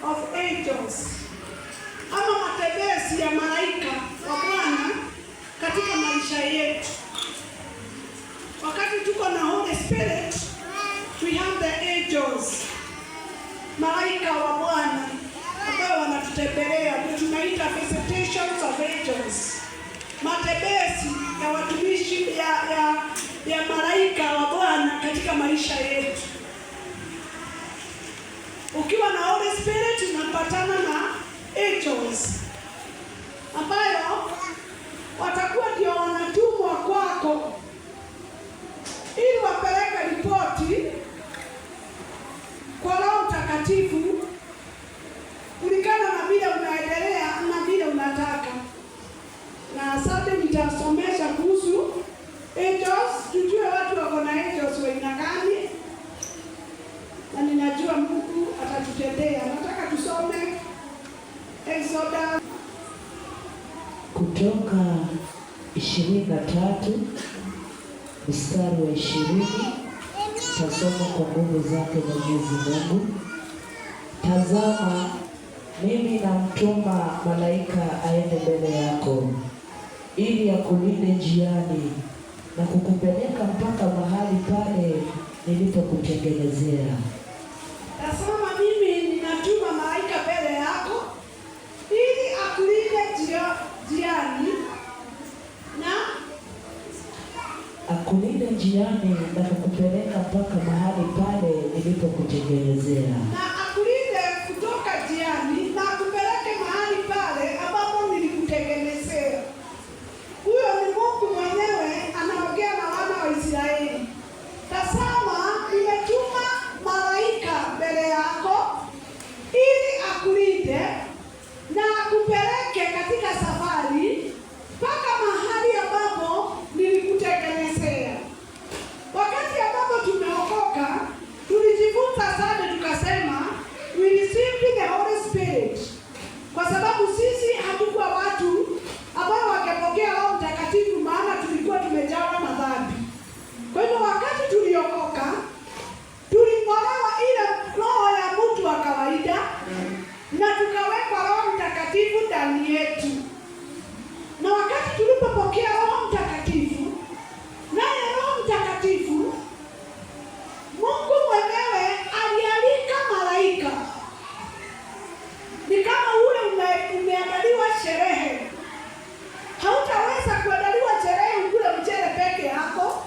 of angels, ama matembezi ya malaika wa Bwana katika maisha yetu. Wakati tuko na Holy Spirit, we have the angels, malaika wa Bwana ambao wanatutembelea, tunaita visitations of angels. Matembezi ya watumishi ya malaika wa Bwana katika maisha yetu. Ukiwa na Holy Spirit unapatana na angels ambayo watakuwa ndio wanatumwa kwako ili wapeleke ripoti kwa Roho Mtakatifu kulingana na vile unaendelea na vile unataka. Na sasa nitasomesha kuhusu angels, tujue watu wako na angels wa aina gani, na ninajua Mungu atatutendea. Nataka tusome Exodus Kutoka 23 mstari wa 20. Tasoma kwa nguvu zake Mwenyezi Mungu. Tazama, mimi namtuma malaika aende mbele yako ili akulinde njiani na kukupeleka mpaka mahali pale nilipokutengenezea. Tazama, mimi ninatuma malaika mbele yako ili akulinde njiani na kukupeleka mpaka mahali pale nilipokutengenezea. Na akulinde kutoka njiani na kupeleke mahali pale ambapo nilikutengenezea. Huyo ni Mungu mwenyewe anaongea na wana wa Israeli. Tazama, nimetuma malaika mbele yako ili akulinde na akupeleke katika safari mpaka mahali ambapo nilikutengenezea. Wakati ambapo tumeokoka, tulijifunza sana tukasema we received the Holy Spirit, kwa sababu sisi hatukuwa watu ambao wangepokea Roho Mtakatifu, maana tulikuwa tumejawa na dhambi. Kwa hivyo wakati tuliokoka, tuling'olewa ile roho ya mtu wa kawaida na tukawekwa Roho Mtakatifu ndani yetu. Na wakati tulipopokea Roho Mtakatifu, naye Roho Mtakatifu Mungu mwenyewe alialika malaika. Ni kama ule umeandaliwa sherehe. Hautaweza kuandaliwa sherehe ukule mchele peke yako.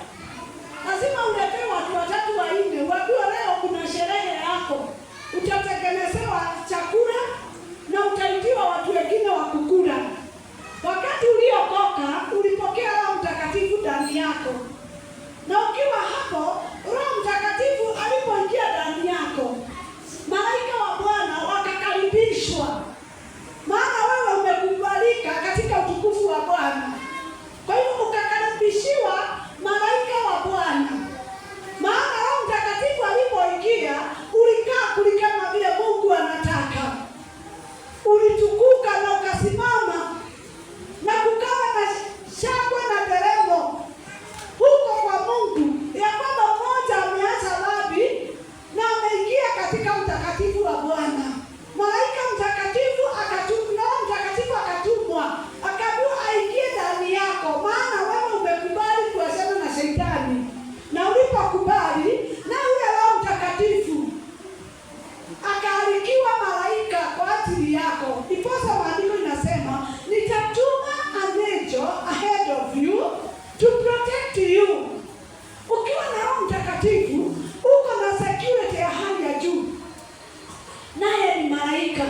Lazima uletewe watu 3 4, wajua leo kuna sherehe yako. Utatengenezewa chakula na utaitiwa watu wengine wa kukula. Wakati uliokoka, ulipokea Roho Mtakatifu ndani yako. Na ukiwa hapo, Roho Mtakatifu alipoingia ndani yako, malaika wa Bwana wakakaribishwa. Maana wewe umekubalika katika utukufu wa Bwana. Kwa hivyo ukakaribishiwa malaika wa Bwana. Maana Roho Mtakatifu alipoingia, ulikaa kulingana vile Mungu anataka. Ulitukuka na ukasimama na kukawa na shangwe na nderemo huko kwa Mungu ya kwamba mmoja ameacha dhambi na ameingia katika utakatifu wa Bwana. Malaika mtakatifu akatumwa akaambiwa aingie ndani yako, maana wewe umekubali kuachana na Shetani. Na ulipokubali, na yule Roho Mtakatifu akaalikiwa malaika kwa ajili yako. Iposa maandiko inasema, nitatuma an angel ahead of you to protect you. Ukiwa na Roho Mtakatifu, uko na security ya hali ya juu. Naye ni malaika.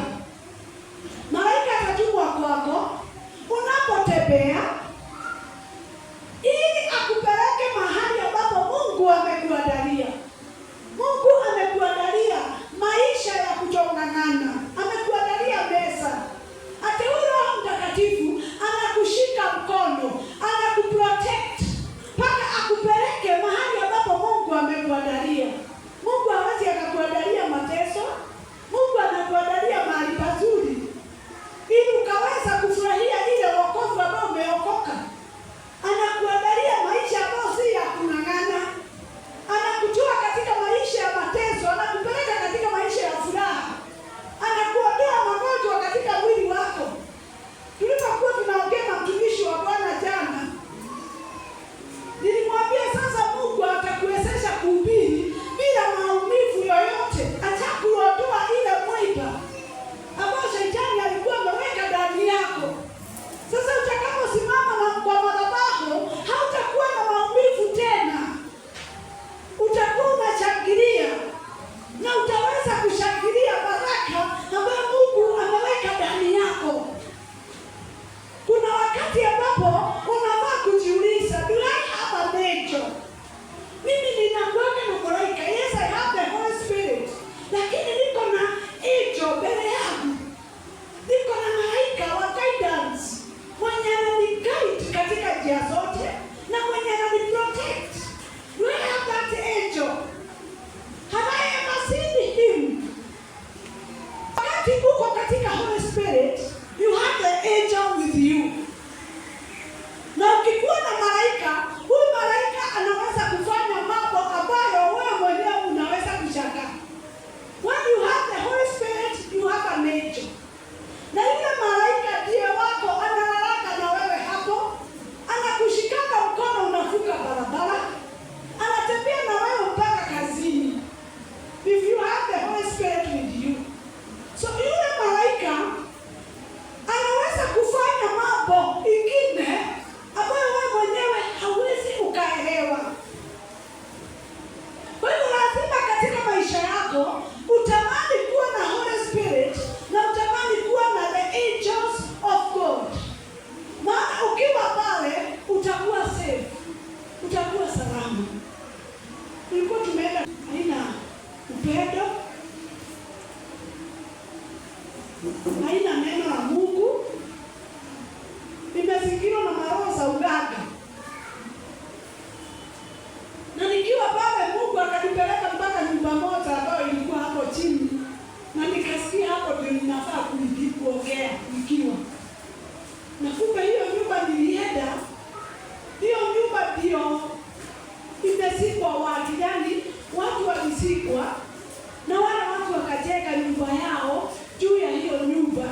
Malaika atatumwa kwako unapotembea ili akupeleke mahali ambapo Mungu amekuandalia. Mungu amekuandalia maisha ya kutong'ang'ana. Amekuandalia meza. Hata huyo Roho Mtakatifu anakushika mkono, anakuprotect mpaka akupeleke mahali ambapo Mungu amekuandalia. Mungu hawezi akakuandalia mateso. Mungu anakuandalia mahali pazuri ili ukaweza kufurahia ile wokovu ambao umeokoka. wakati uko katika Holy Spirit, you have the angel with you. Na ukikuwa na malaika, huyu malaika anaweza kufanya mambo ambayo wewe mwenyewe unaweza kushangaa. When you have the Holy Spirit, you have an angel. Na yule malaika ndiye wako, analala na wewe hapo, anakushikanga mkono unavuka barabara, anatembea na wewe mpaka kazini. If you have the Holy Spirit with you. So yule malaika anaweza kufanya mambo ingine ambayo wewe mwenyewe hauwezi ukaelewa. Kwa hiyo lazima katika maisha yako utamani kuwa na Holy Spirit na utamani kuwa na the angels of God. Maana ukiwa pale utakuwa safe, utakuwa salama. Tulikuwa tumeenda aina upendo, haina neno la Mungu, nimezingirwa na maroho za uganga. Na nikiwa pale Mungu akanipeleka mpaka nyumba moja ambayo ilikuwa hapo chini. Na nikasikia hapo ndio ninafaa kuongea nikiwa. Na kumbe hiyo nyumba nilienda, hiyo nyumba ndio imezikwa watu, yani watu walizikwa na wale watu wakajenga nyumba yao juu ya hiyo nyumba.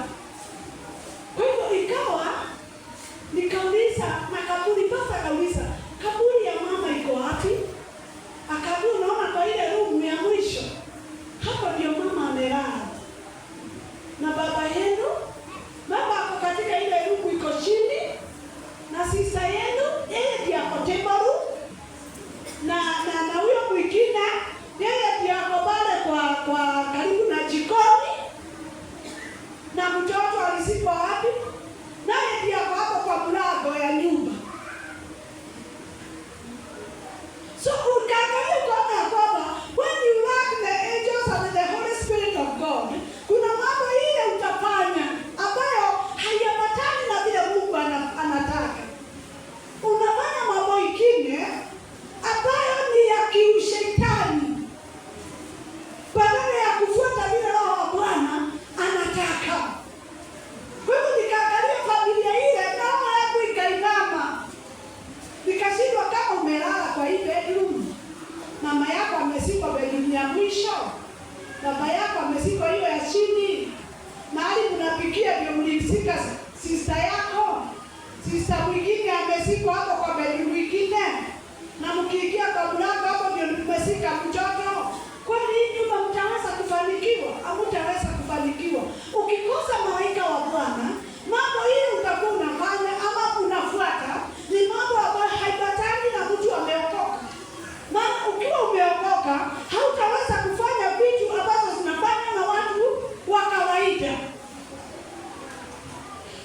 Kwa hivyo ikawa nikauliza na kaburi, pasa kauliza, kaburi ya mama iko wapi? Akaambia unaona kwa ile room ya mwisho, hapo ndio mama amelala. Na baba yenu, baba ako katika ile room iko chini, na sister yenu yeye ndiye ako table room, na huyo mwingine yeye ndiye ako pale kwa karibu na jikoni. Na mtoto alizikwa wapi? Naye ndiye ako hapo kwa mlango ya nyumba. So ukaangalia kwa kwamba when you lack the angels and the Holy Spirit of God, kuna mambo ile utafanya ambayo haiambatani na vile Mungu anataka. Unafanya mambo ingine ambayo ni ya kiushetani, badala ya kufuata vile Roho wa Bwana anataka. Kwa hivyo nikaangalia familia ile, mama yangu ikainama. Nikashindwa kama umelala kwa hii bedroom, mama yako amezikwa bedroom ya mwisho, baba yako amezikwa hiyo ya chini, mahali mnapikia ndio mlizika sister yako, sister mwingine amezikwa hapo kwa bedroom mwingine, na mkiingia kwa mlango hapo ndio mmezika mtoto. Kwani hii nyumba mtaweza kufanikiwa? Hamtaweza kufanikiwa. Ukikosa malaika wa Bwana, mambo hili utakuwa unafanya ama unafuata ni mambo ambayo haipatani na mtu ameokoka. Maana ukiwa umeokoka, hautaweza kufanya vitu ambazo zinafanywa na watu wa kawaida.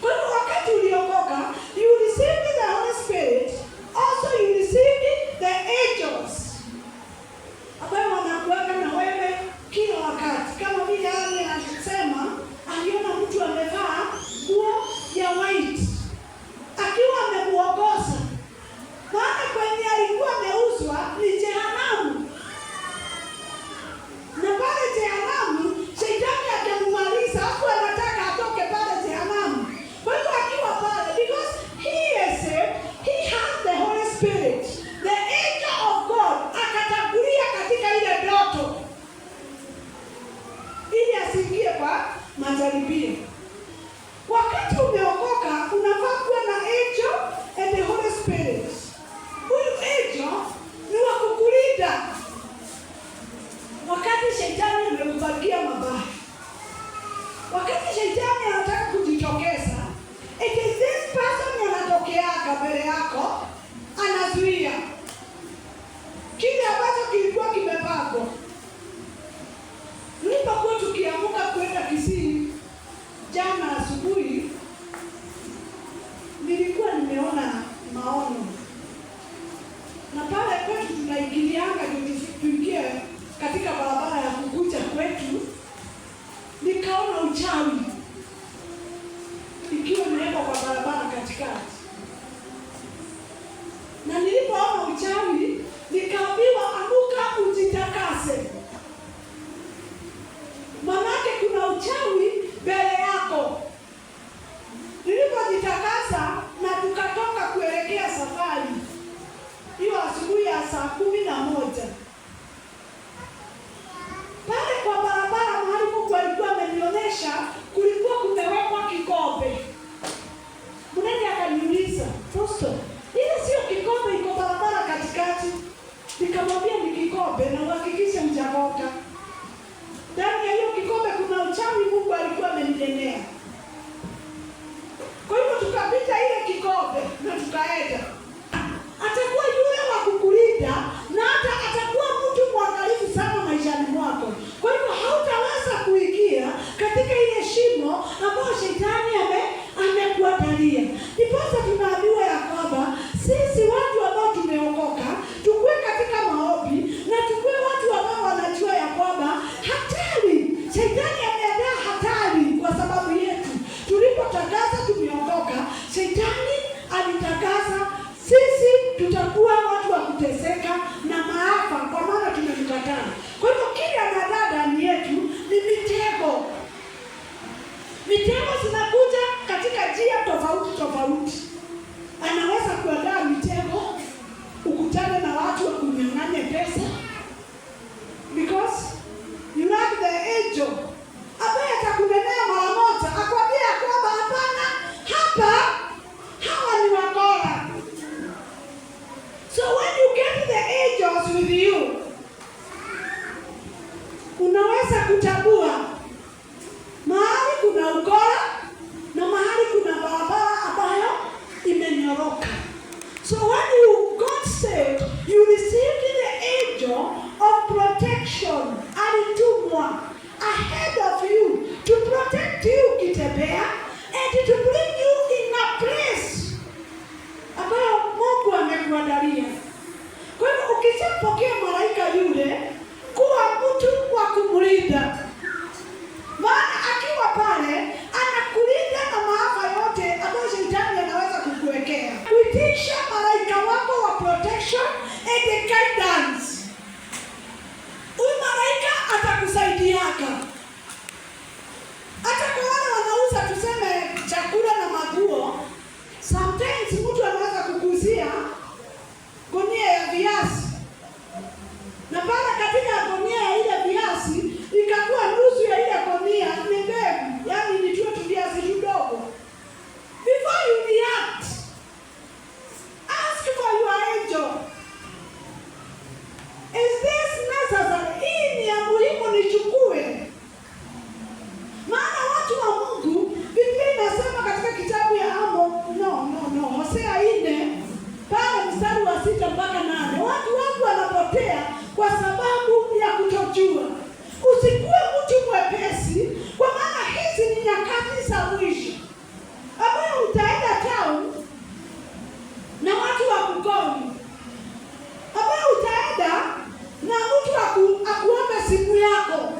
Kwa hiyo wakati uliokoka, you received the Holy Spirit, also you received the angels ambayo wanakuweka na wewe kila wakati. Kama vile Ali anasema, aliona mtu amevaa nguo ya white akiwa amemuongoza, maana kwenye alikuwa ameuzwa ni jehanamu. Na pale jehanamu shetani akamumaliza, hapo anataka atoke pale jehanamu. Kwa hivyo akiwa pale, because he is saved, he has the Holy Spirit, the angel of God akatangulia katika ile ndoto ili asiingie kwa majaribio. Wakati umeokoka, unafaa kuwa na angel and the Holy Spirit. Huyu angel ni wa kukulinda wakati shetani amekupangia mabaya. Wakati shetani anataka kujitokeza, it is this person anatokeaga mbele yako, anazuia kile ambacho kilikuwa kimepangwa. Nilipokuwa tukiamka kwenda Kisii jana asubuhi, nilikuwa nimeona maono. Na pale kwetu tunaingilianga tuingie katika barabara ya kukuja kwetu, nikaona uchawi ikiwa imewekwa kwa barabara katikati. Na nilipoona uchawi, nikaambiwa amuka ujitakase. Manake kuna uchawi mashimo ambayo shetani amekuandalia. Ndiposa tunaambiwa ya kwamba sisi watu ambao tumeokoka tukue katika maombi na tukue watu ambao wanajua ya kwamba hatari, shetani ameandaa hatari kwa sababu yetu. Tulipotangaza tumeokoka, shetani alitangaza sisi tutakuwa watu wa kuteseka na maafa kwa maana tumemkataa. Kwa hivyo kile anaandaa ndani yetu ni mitego. Mitego zinakuja katika njia tofauti tofauti. Anaweza kuandaa mitego ukutane na watu wa kunyang'anya pesa because you have the angel ambaye atakunenea mara moja akwambia kwamba hapana, hapa hawa ni wakora. So when you get the angels with you, unaweza kuchagua mahali kuna ukora na mahali kuna barabara ambayo imenyoroka. So when you got saved, you received the angel of protection, alitumwa ahead of you to protect you ukitembea and to bring you in a place ambayo Mungu amekuandalia. Kwa hivyo ukishapokea malaika yule, kuwa mtu wa kumlinda. Maana akiwa pale anakulinda na maafa yote ambayo shetani anaweza kukuwekea. Kuitisha malaika wako wa protection and guidance. Huyu malaika atakusaidiaka. Hata kwa wale wanauza tuseme chakula na maguo, sometimes mtu anaweza kukuzia gunia ya viazi. Na pale katika gunia ya ile viazi ikakuwa nusu ya ile gunia ni mbegu, yaani ni tu viazi vidogo. Before you react, ask for your angel. Is this necessary? Hii ni ya muhimu nichukue. Maana watu wa Mungu, Biblia inasema katika kitabu ya Hosea 4 pale mstari wa 6 mpaka 8, watu wangu wanapotea kwa sababu ya kutojua. Usikuwe mtu mwepesi, kwa maana hizi ni nyakati za mwisho ambayo utaenda town na watu wa kugoni, ambayo utaenda na mtu akuombe simu yako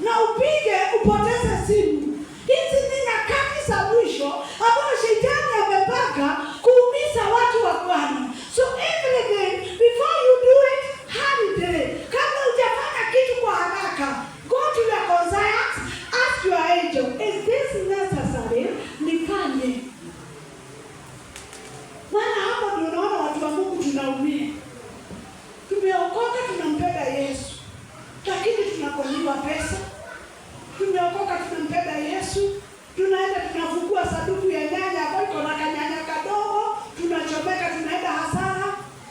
na upige upoteze simu. Hizi ni nyakati za mwisho ambayo shetani amepanga kuumiza watu wa Bwana. So everything before you do it, hurry. Kabla hujafanya kitu kwa haraka, go to your conscience, ask your angel, is this necessary? Nifanye. Maana hapo ndio unaona watu wa Mungu tunaumia. Tumeokoka, tunampenda Yesu, lakini tunakoliwa pesa. Tumeokoka, tunampenda Yesu, tunaenda tunafungua sanduku ya nyanya ambayo iko na kanyanya kadogo, tunachomeka, tunaenda hasara.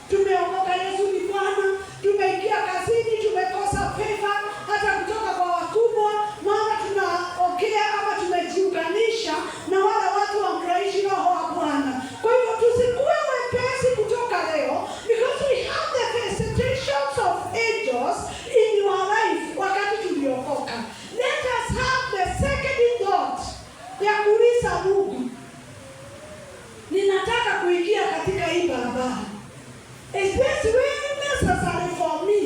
Tumeokoka, Yesu ni Bwana, tumeingia kazini, tumekosa favor hata kutoka kwa wakubwa, maana tunaokea ama tumejiunganisha na wale watu wa mraishi roho wa Bwana. Kwa hivyo tusikuwe wepesi kutoka leo, because we have the visitations of angels in your life wakati tuliokoka. Let us have the second thought ya kuuliza Mungu, ninataka kuingia katika hii barabara. Is this really necessary for me?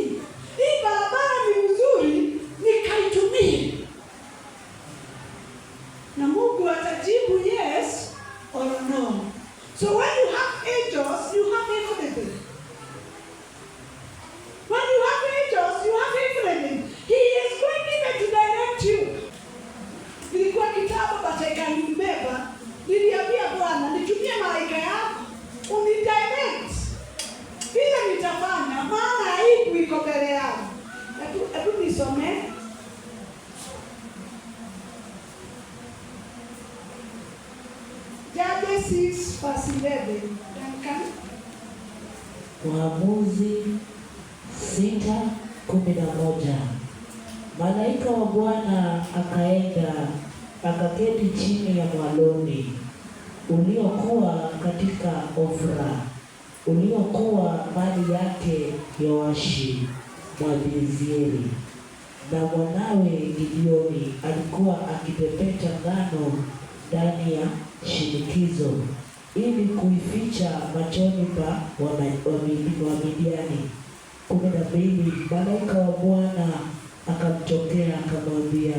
Hii barabara ni nzuri, nikaitumie. Na Mungu atajibu yes or no. So when you have angels, you have everything. When you have angels, you have everything. He is going even to direct you. Nilikuwa kitabu bateka nimebeba, niliambia Bwana, nitumie malaika yako, unidirect. Vile nitafanya, maana aibu iko mbele yangu. Hebu nisome. Judges 6:11. Waamuzi 6:11. Malaika wa Bwana akaenda akaketi chini ya mwaloni uliokuwa katika Ofra, uliokuwa mali yake Yoashi Mwabiezeri, na mwanawe Gideoni alikuwa akipepeta ngano ndani ya shinikizo ili kuificha machoni pa Wamidiani. 12. Malaika wa Bwana akamtokea akamwambia,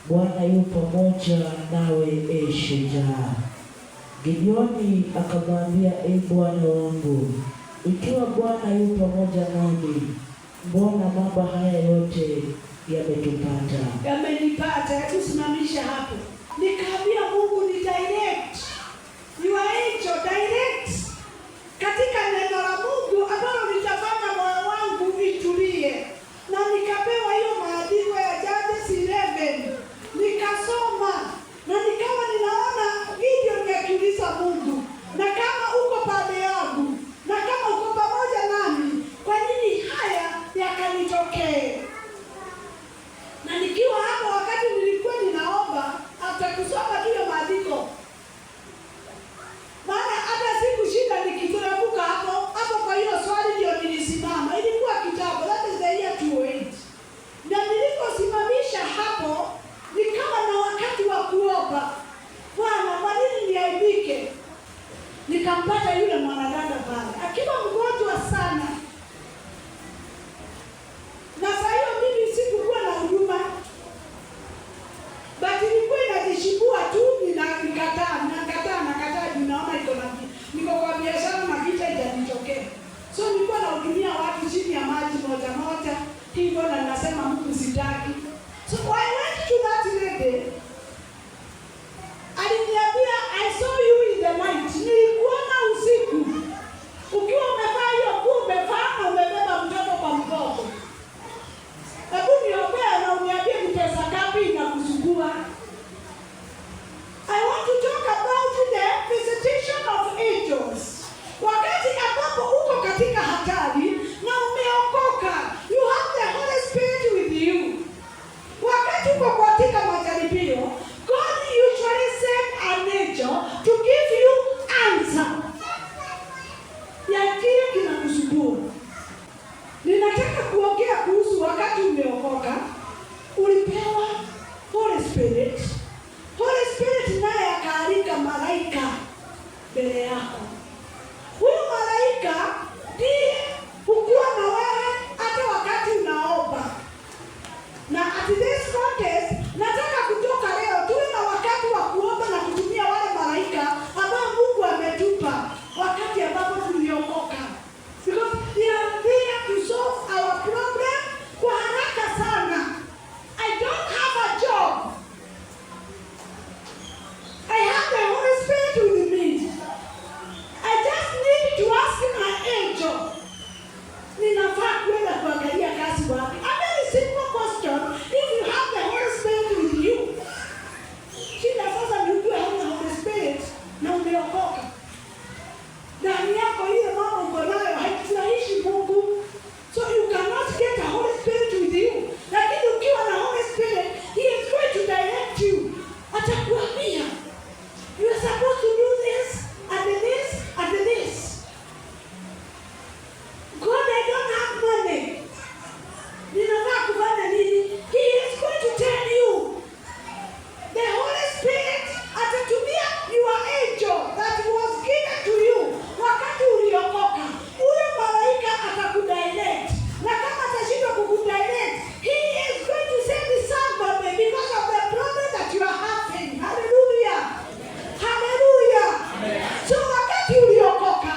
Bwana yu pamoja nawe, shujaa. Gideoni akamwambia, Bwana wangu, ikiwa Bwana yu pamoja nami, mbona mambo haya yote yamenipata? Hebu simamisha hapo. Nikaambia Mungu ni direct. You are angel direct. Katika neno la Mungu ambalo litafanya moyo wangu itulie. Na nikapewa hiyo maandiko ya Judges 11. Nikasoma na nikawa ninaona video nikiuliza Mungu, na kama uko pande yangu, na kama uko pamoja nami, kwa nini haya yakanitokea? Na nikiwa hapo wakati nilikuwa ninaomba, hata kusoma hiyo maandiko, maana hata sikushinda nikiteremka hapo kwa hiyo swali ndio nilisimama. Ilikuwa kitabu, that is the year 28. Na niliposimamisha hapo, nikawa na wakati wa kuomba, Bwana, kwa nini niaibike? Nikampata yule mwanadada pale akiwa mgonjwa sana. Na saa hiyo mimi sikuwa na huduma, but nilikuwa najishibua tu, nakataa, ninaona niko kwa biashara na vita itanitokea. So nilikuwa nahudumia watu chini ya maji moja hivyo, na ninasema Mungu sitaki. So I went to that lady. Aliniambia, I saw you in the night. Nilikuona usiku ukiwa umevaa hiyo nguo umevaa na umebeba mtoto kwa mgongo. Hebu niombea na uniambie ni pesa ngapi inakusugua. I want to talk about the visitation of angels. Wakati ambapo uko katika hatari na umeokoka, you have the Holy Spirit with you. Wakati uko katika majaribio, God usually send an angel to give you answer ya kile kinakusugua. Ninataka kuongea kuhusu wakati umeokoka, ulipewa Holy Spirit. Holy Spirit naye akaalika malaika mbele yako. Huyu malaika ndiye hukuwa na wewe hata wakati unaomba. Na at this context, nataka kutoka leo tuwe na wakati wa kuomba na kutumia wale malaika ambao Mungu ametupa wakati ambapo tuliokoka. Because they are there to solve our problem kwa haraka sana. I don't have a job. I have the Holy Spirit with me. I just need to ask my angel, ninafaa kwenda kuangalia kazi wapi? A very simple question. If you have the Holy Spirit with you, shida sasa ni ukiwa hauna Holy Spirit na umeokoka, ndani yako ile mambo uko nayo haifurahishi Mungu. So you cannot get a Holy Spirit with you. Lakini ukiwa na Holy Spirit, He is going to direct you. Atakuambia, you are supposed to do this and this and this. God, I don't have money. Ninataka kufanya nini? He is going to tell you. The Holy Spirit atatumia your angel that was given to you wakati uliokoka. Huyo malaika atakudirect. Na kama atashindwa kukudirect, He is going to send somebody because of the problem that you are having. Hallelujah. Hallelujah. So wakati uliokoka,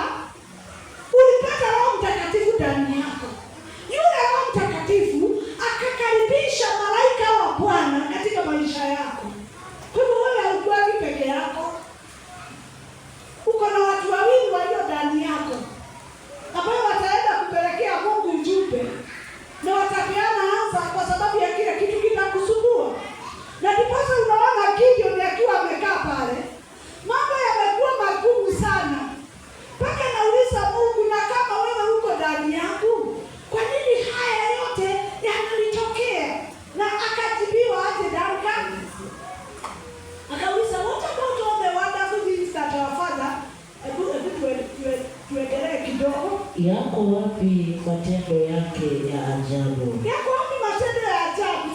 ulipata Roho Mtakatifu ndani yako. Yule Roho Mtakatifu akakaribisha malaika wa Bwana katika maisha yako. Kwa hivyo wewe haukuwa peke yako. Uko na watu wawili walio ndani yako ambao wataenda kupelekea Mungu ujumbe na watapeana ansa kwa sababu ya kile kitu kinakusumbua. Na ndipo unaona Gideon akiwa amekaa pale, mambo yamekuwa magumu sana. Mpaka nauliza Mungu, na kama wewe uko ndani yangu, kwa nini haya yote yanalitokea? Na akajibiwa aje Duncan? Akauliza, what about all the wonderful things that our Father, tuendelee kidogo. Yako wapi matendo yake ya ajabu? Yako wapi matendo ya ajabu?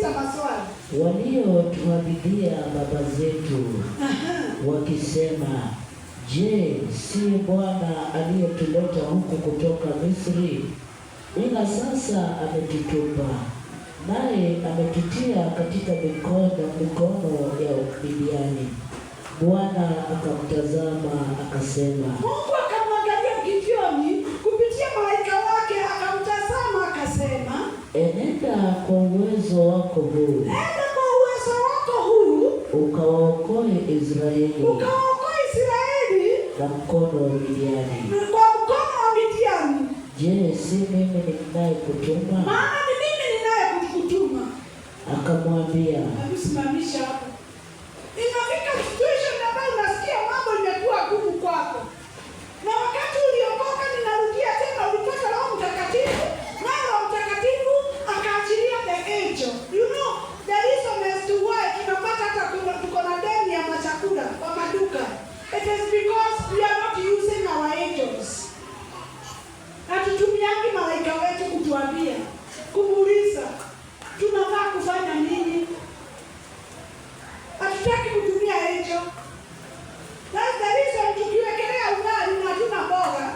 kuuliza maswali. Waliotuhadithia baba zetu wakisema, je, si Bwana aliyetuleta huku kutoka Misri? Ila sasa ametutupa, naye ametutia katika mikono ya Midiani. Bwana akamtazama akasema, Mungu akamwangalia Gideoni kupitia malaika wake, akamtazama akasema, enenda kwa uwezo wako huu, ukawaokoe Israeli na mkono wa Midiani. Je, si mimi ninayekutuma? Maana ni mimi ninayekutuma. Akamwambia, simamisha hapo. Inafika situation ambayo unasikia mambo imekuwa gumu kwako. Na wakati uliokoka, ninarudia tena, ulipata Roho Mtakatifu, na Roho Mtakatifu akaachilia the angel. You know, the reason as to why tunapata hata tuko na deni ya machakula kwa maduka. It is because we are not using our angels. Hatutumiangi malaika wetu kutuambia, kumuuliza tunafaa kufanya nini. Hatutaki kutumia angel. That's the reason tukiwekelea ugali na hatuna mboga,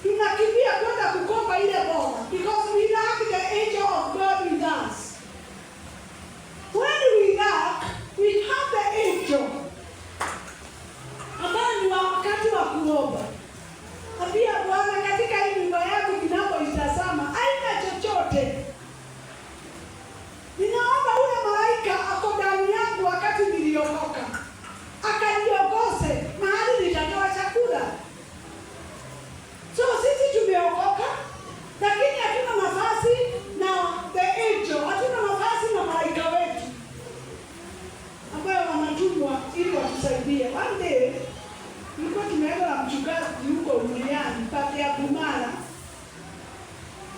tunakimbia kwenda kukopa ile mboga, because we lack the angel of God with us. When we lack, we have the angel ambayo ni wakati wa kuomba. Ambia Bwana, katika hii nyumba yako ninapoitazama haina chochote, ninaomba ule malaika ako ndani yangu wakati niliokoka, akaniongoze mahali nitatoa chakula. So sisi tumeokoka, lakini hatuna nafasi na the angel, hatuna nafasi na malaika wetu ambayo wanatumwa ili watusaidie. One day nilikuwa tumeenda na mchungaji huko Uliani, pande ya Bumala.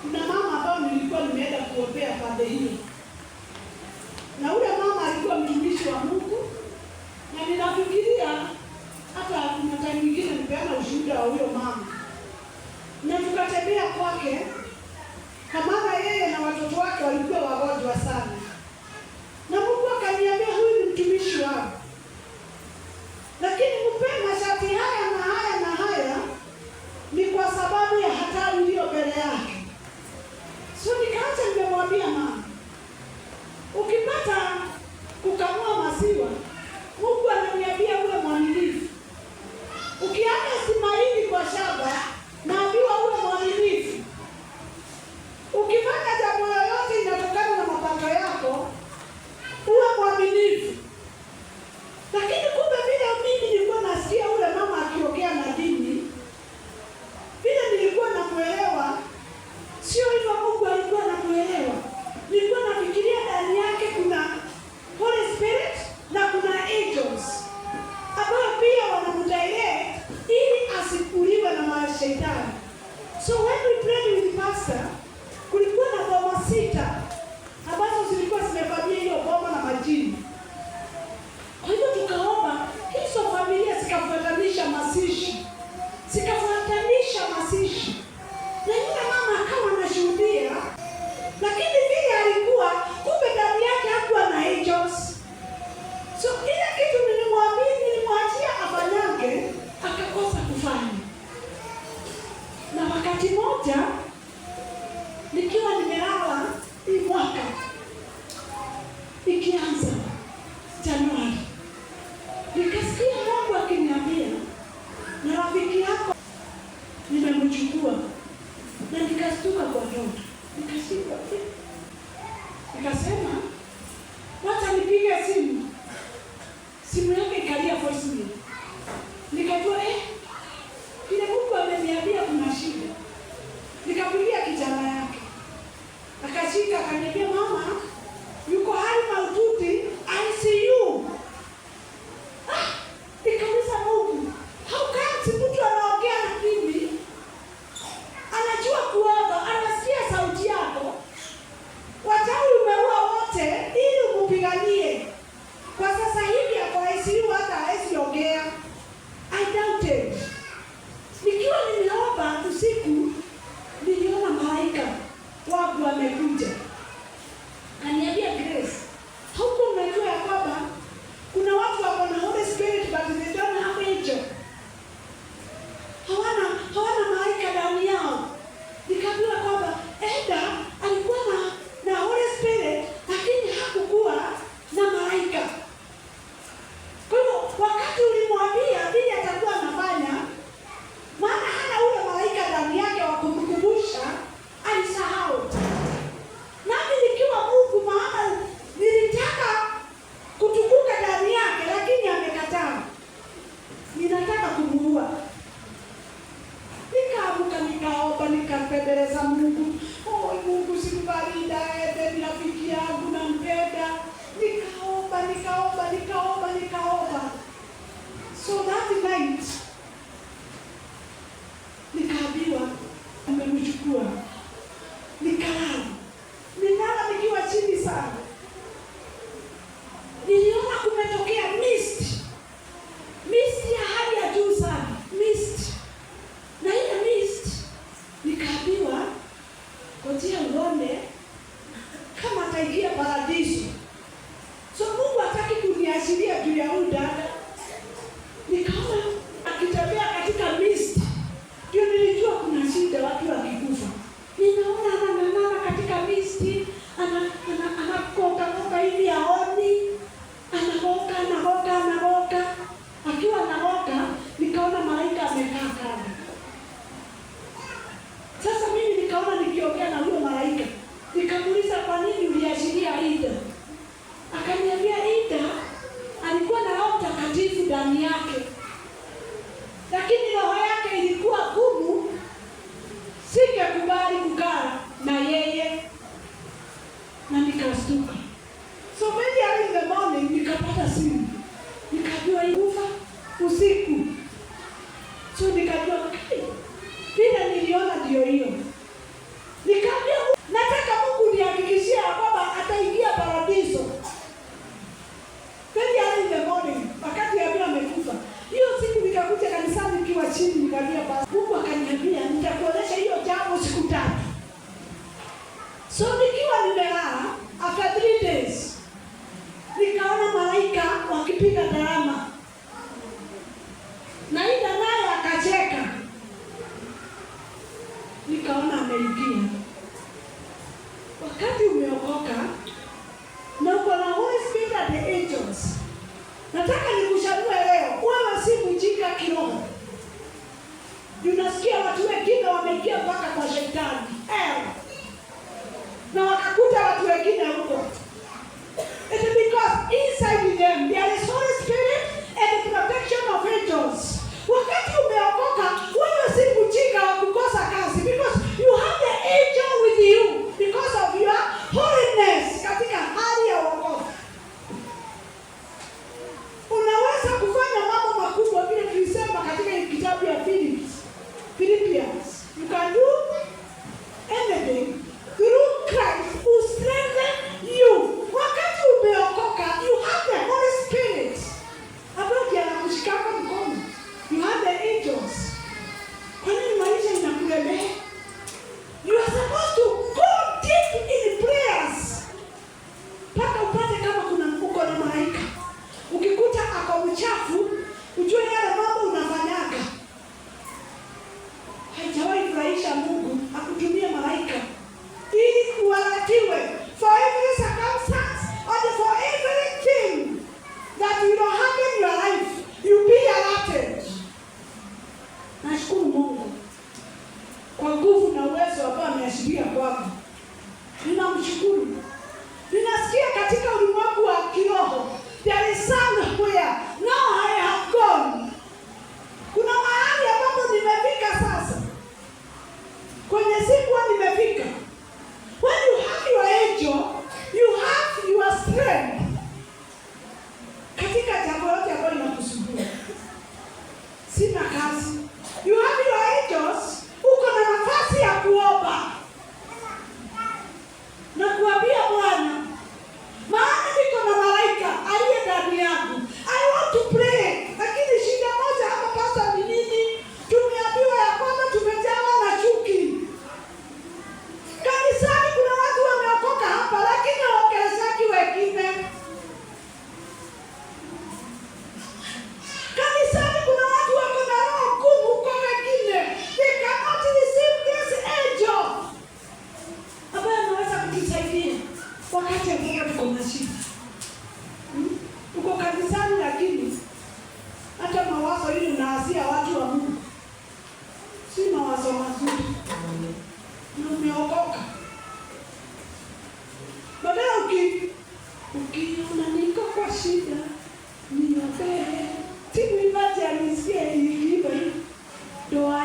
Kuna mama ambao nilikuwa nimeenda kuombea pande hiyo. Na ule mama alikuwa mtumishi wa Mungu. Na ninafikiria hata kuna time nyingine nipeana ushuhuda wa huyo mama. Na tukatembea kwake, kama yeye na watoto wake walikuwa wagonjwa sana. Na Mungu akaniambia, huyu ni mtumishi wao, lakini mpe masharti haya na haya na haya, ni kwa sababu ya hatari iliyo mbele yake. So nikaacha nimemwambia mama, ukipata kukamua maziwa, Mungu ananiambia uwe mwaminifu. Ukiacha simaini kwa shamba, naambiwa uwe mwaminifu. Ukifanya jambo lolote inatokana na mapato yako, uwe mwaminifu. Lakini kumbe vile mimi nilikuwa nasikia ule mama akiongea na dini, vile nilikuwa namuelewa, sio hivyo Mungu alikuwa namuelewa. Nilikuwa nafikiria ndani yake kuna Holy Spirit na kuna angels ambao pia wanamdirect ili asikuliwe na mashetani. So when we prayed with pastor, kulikuwa na boma 6 ambazo zilikuwa zimevamia hiyo boma na majini. Kwa hivyo tukaomba hizo familia zikafuatanisha mazishi. Na yule mama akawa anashuhudia, lakini vile alikuwa, kumbe ndani yake hakuwa na angels. So ile kitu nilimwachia afanyake, akakosa kufanya. Na wakati moja nikiwa nimelala, hii mwaka ikianza Januari, nikasikia Mungu akiniambia, na rafiki yako nimemchukua. Na nikastuka kwa ndoto, nikashika. Nikasema, wacha nipige simu yake ikalia voicemail. Nikajua kile Mungu ameniambia kuna shida. Nikapigia kijana yake, akashika, akaniambia, mama yuko hali mahututi ICU. Nikauliza Mungu, how come mtu anaongea na mimi, anajua kuomba, anasikia sauti yako, wachawi umeua wote ili umupiganie, kwa sasa hivi ako ICU hata hawezi ongea. I doubted. Nikiwa nimeomba usiku, niliona malaika wangu amekuja. Aniambia, Grace, nikapata simu. Nikajua ikufa usiku. So nikajua vile niliona ndio hiyo. Nikamwambia nataka Mungu nihakikishie kwamba ataingia paradiso. Very early in the morning, wakati Abia amekufa. Hiyo siku nikakuja kanisani nikiwa chini nikamwambia basi Mungu akaniambia nitakuonesha hiyo jambo siku 3. So nikiwa nimelala after 3 days nikaona malaika wakipiga darama. Na ida naye akacheka. Nikaona ameingia. Wakati umeokoka na uko na Holy Spirit and the angels, nataka nikushauri leo, wewe si mjinga kiroho. Unasikia watu wengine wameingia mpaka kwa shetani. Na wakakuta watu wengine huko. It's because inside them there is Holy Spirit and the protection of angels. Wakati umeokoka, wewe si mjinga wa kukosa kazi, because you have the angel with you because of your holiness katika hali ya wokovu. Unaweza kufanya mambo makubwa vile tulisema katika kitabu ya Philippians. You can do anything through Christ who strengthens you. Wakati umeokoka, you have the Holy Spirit. Hapo anakushika mkono. You have the angels. Kwa nini maisha inakulemea? You are supposed to go deep in prayers. Paka upate kama kuna mkuko na malaika. Ukikuta ako mchafu, ujue yale mambo unafanyaga. Haijawahi furahisha Mungu akutumie malaika ili ualatiwe for every circumstance or for everything that will happen in your life. You be alerted. Nashukuru Mungu kwa nguvu na uwezo ambao ameashiria kwako. Ninamshukuru. Ninasikia katika ulimwengu wa kiroho, there is somewhere now I have gone. Kuna mahali ambapo nimefika sasa. Kwenye siku nimefika. When you have your angel, you have your strength. Katika jambo lote ambalo linakusumbua. Sina kazi. You have your angels. Uko na nafasi ya kuomba. Na kuambia Bwana, maana niko na malaika aliye ndani yangu. I want to pray. Lakini shida moja hapa pasta ni nini? Tumeambiwa ya kwamba tumejawa na chuki. Kanisani kuna watu wameokoka hapa lakini waongezaji wengine. Kanisani kuna watu wako na roho ngumu kwa wengine. They cannot receive this angel. Ambaye anaweza kutusaidia wakati ambapo tuko na shida. Uko kanisani lakini hata mawazo hili unaazia watu wa Mungu. Si mawazo mazuri. Na umeokoka. Badala ukiona niko kwa shida, niombee. Siku imaje alisikia hii ndoa